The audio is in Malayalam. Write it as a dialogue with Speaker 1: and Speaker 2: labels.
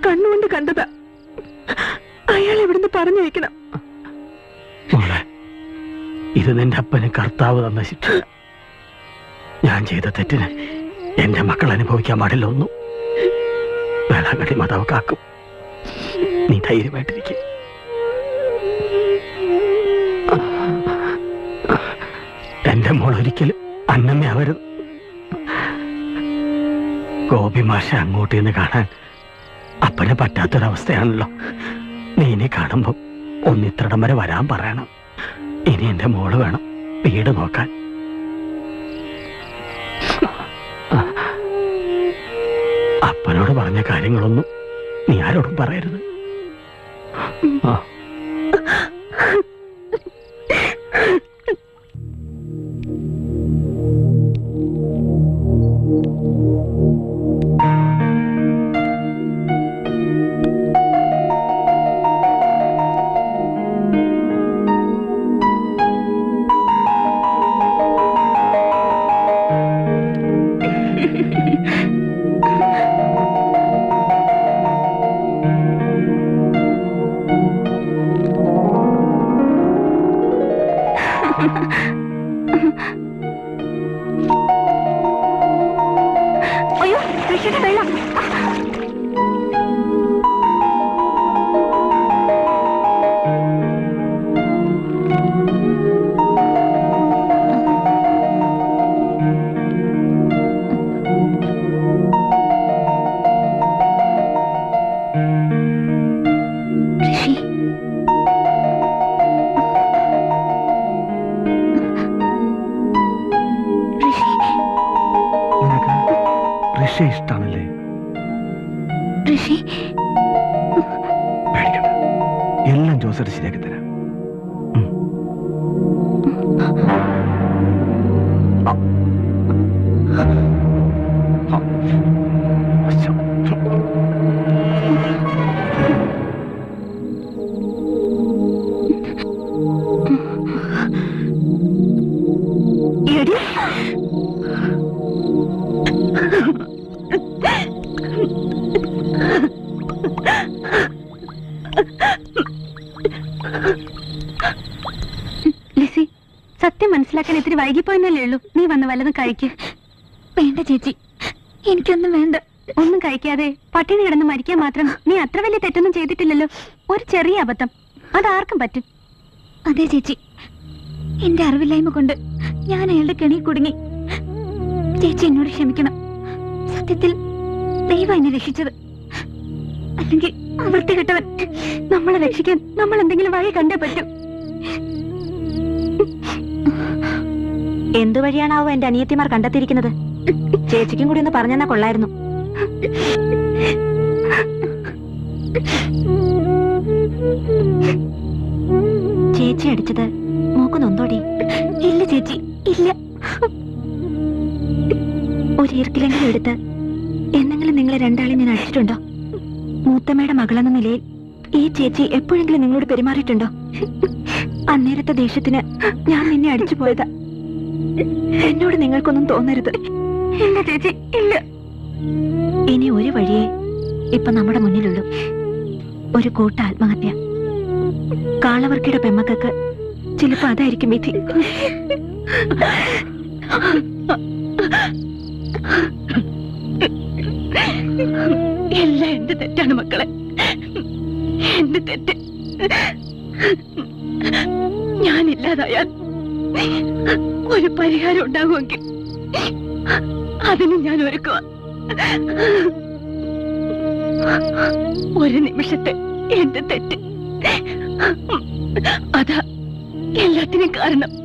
Speaker 1: കണ്ണുകൊണ്ട് കണ്ടതാ. അയാൾ എവിടുന്ന് പറഞ്ഞയക്കണം.
Speaker 2: മോളെ, ഇത് നിന്റെ അപ്പന് കർത്താവ് തന്ന ശിക്ഷ. ഞാൻ ചെയ്ത തെറ്റിന് എന്റെ മക്കൾ അനുഭവിക്കാൻ പാടില്ല ഒന്നും. വേളാങ്കണ്ണി മാതാവ് കാക്കും. നീ ധൈര്യമായിട്ടിരിക്കും. എന്റെ മോൾ ഒരിക്കലും അന്നമ്മയാവരുത്. ഗോപി മാഷ അങ്ങോട്ട് നിന്ന് കാണാൻ അപ്പനെ പറ്റാത്തൊരവസ്ഥയാണല്ലോ. നീ ഇനി കാണുമ്പോ ഒന്നിത്രടം വരെ വരാൻ പറയണം. ഇനി എന്റെ മോള് വേണം വീട് നോക്കാൻ. അപ്പനോട് പറഞ്ഞ കാര്യങ്ങളൊന്നും നീ ആരോടും പറയരുത്.
Speaker 1: അയ്യോ, ഋഷിയുടെ വെള്ളം.
Speaker 2: ഋഷി ഇഷ്ടാണല്ലേ?
Speaker 1: ഋഷി
Speaker 2: പേടിക്കണ്ട, എല്ലാം ജോസഫ് ശരിയാക്കി തരാം.
Speaker 1: ലിസി, സത്യം മനസ്സിലാക്കാൻ ഇത്തിരി വൈകിപ്പോയെന്നല്ലേ ഉള്ളൂ. നീ വന്ന് വല്ലതും കഴിക്ക്. വേണ്ട ചേച്ചി, എനിക്കൊന്നും വേണ്ട. ഒന്നും കഴിക്കാതെ പട്ടിണി കിടന്ന് മരിക്കാൻ മാത്രം നീ അത്ര വലിയ തെറ്റൊന്നും ചെയ്തിട്ടില്ലല്ലോ. ഒരു ചെറിയ അബദ്ധം, അതാർക്കും പറ്റും. അതെ ചേച്ചി, എന്റെ അറിവില്ലായ്മ കൊണ്ട് ഞാൻ അയാളുടെ കെണിയിൽ കുടുങ്ങി. ചേച്ചി എന്നോട് ക്ഷമിക്കണം. സത്യത്തിൽ ദൈവം എന്നെ രക്ഷിച്ചത്. അല്ലെങ്കിൽ വൃത്തികെട്ടവൻ നമ്മളെ രക്ഷിക്കാൻ നമ്മൾ എന്തെങ്കിലും വഴി കണ്ടേ പറ്റും.
Speaker 3: എന്തു വഴിയാണാവോ എന്റെ അനിയത്തിമാർ കണ്ടെത്തിയിരിക്കുന്നത്? ചേച്ചിക്കും കൂടി ഒന്ന് പറഞ്ഞെന്നാ കൊള്ളായിരുന്നു. ചേച്ചി അടിച്ചത് മൂക്കുന്നൊന്തോടി?
Speaker 1: ഇല്ല ചേച്ചി, ഇല്ല.
Speaker 3: ഒരു ഈർക്കിലെങ്കിലും എടുത്ത് എന്നെങ്കിലും നിങ്ങളെ രണ്ടാളെ ഞാൻ അടിച്ചിട്ടുണ്ടോ? മൂത്തമ്മയുടെ മകളെന്ന നിലയിൽ ഈ ചേച്ചി എപ്പോഴെങ്കിലും നിങ്ങളോട് പെരുമാറിയിട്ടുണ്ടോ? അന്നേരത്തെ ദേഷ്യത്തിന് ഞാൻ നിന്നെ അടിച്ചു പോയതാ. എന്നോട് നിങ്ങൾക്കൊന്നും തോന്നരുത്.
Speaker 1: ഇല്ല ചേച്ചി, ഇല്ല.
Speaker 3: ഇനി ഒരു വഴിയേ ഇപ്പൊ നമ്മുടെ മുന്നിലുള്ളൂ. ഒരു കൂട്ട ആത്മഹത്യ. കാളവർക്കിയുടെ പെമ്മക്കൾക്ക് ചിലപ്പോ അതായിരിക്കും വിധി.
Speaker 1: എല്ലാം എന്റെ തെറ്റാണ് മക്കളെ, എന്റെ തെറ്റ്. ഞാനില്ലാതായാൽ ഒരു പരിഹാരം ഉണ്ടാകുമെങ്കിൽ അതിന് ഞാൻ ഒരുക്കുക. ഒരു നിമിഷത്തെ എന്റെ തെറ്റ് അതാ എല്ലാത്തിനും കാരണം.